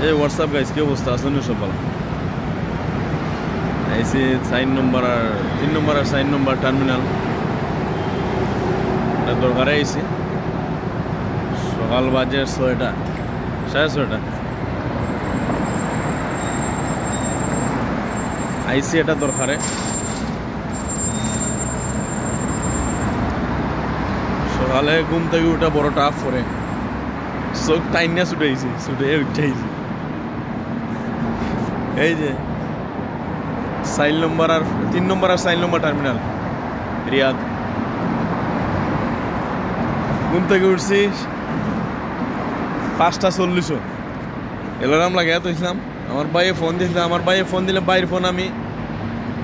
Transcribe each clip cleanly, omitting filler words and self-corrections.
এই WhatsApp guys কি অবস্থা আছেন সব ভালো আইসি 4 নম্বর আর 3 নম্বর আর 4 নম্বর টার্মিনাল এটা দরকারে আইসি সকাল বাজে 6টা 6:30 আইসি এটা দরকারে সকালে ঘুম থেকে উঠা বড় টাফ করে চোখ টাইনা ছুটাইছি ছুটে উঠাইছি এই যে 4 নম্বর আর 3 নম্বর আর 4 নম্বর টার্মিনাল রিয়াদ ঘুম থেকে উঠছি 5:40 এলার্ম লাগে এত ইসলাম আমার ভাইয়ে ফোন দিয়েছিলাম আমার ভাইয়ে ফোন দিলে বাইরের ফোন আমি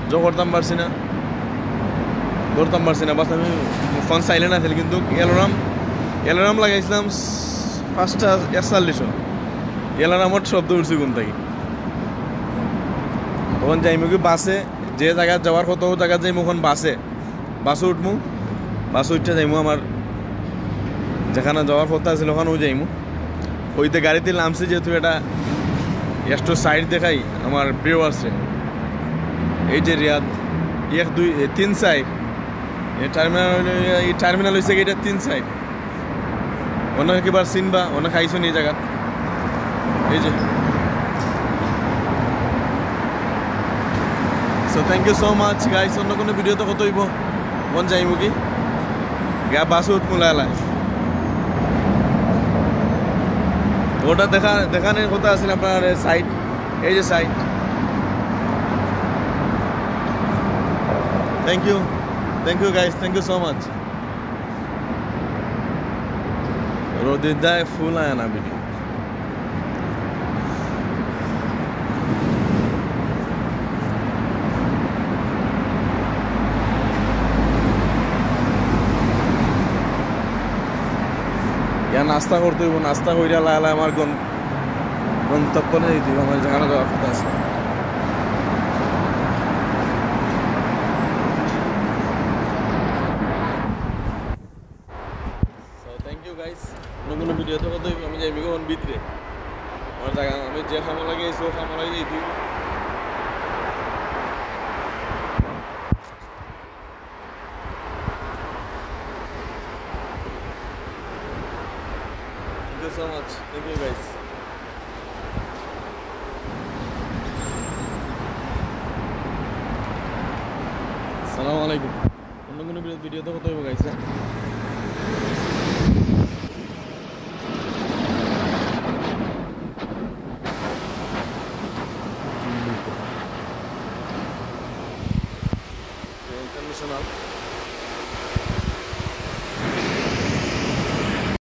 জো করতাম পারছি না ধরতাম পারছি না বাস আমি ফোন সাইলেন্ট আছে কিন্তু এলার্ম লাগাইছিলাম 5:41 এলার্মত শব্দ উঠছি ঘুম থেকে তখন যাইমু কি বাসে যে জায়গায় যাওয়ার কত জায়গা যাইমু এখন বাসে উঠমু বাসে উঠতে যাইমু আমার যেখানে যাওয়ার কথা আছে ওখানেও যাইমু ওইতে গাড়িতে নামছি যেহেতু এটা একটু সাইড দেখাই আমার প্রিয় আছে এই যে রিয়াদ 1 2 3 সাইড এই টার্মিনাল হয়েছে এটা 3 সাইড অনেক এবার চিনবা অনেক খাইছো এই জায়গা এই যে so thank you so much guys অন্য কোনো ভিডিওতে কত হইব মন যাইমু কি গা বাসে উঠমু লালা ওটা দেখানোর কথা আছে আপনার সাইড এই যে side thank you guys thank you so much রোদের দায় ফুল আয় না ভিডিও নাস্তা করতে হইব নাস্তা কইরা লালা আমার গন্তব্য নেই দিব আমার যেখানে যাওয়ার কথা আছে থ্যাংক ইউ গাইস কোনো ভিডিওতে কত আমি যাইবি কোন ভিতরে আমার জায়গা আমি যে খামা লাগে এই সো খামা লাগে এই Thank you so much. Thank you guys. Assalamu alaikum. অন্য কোনো ভিডিওতে কত হইব গাইস international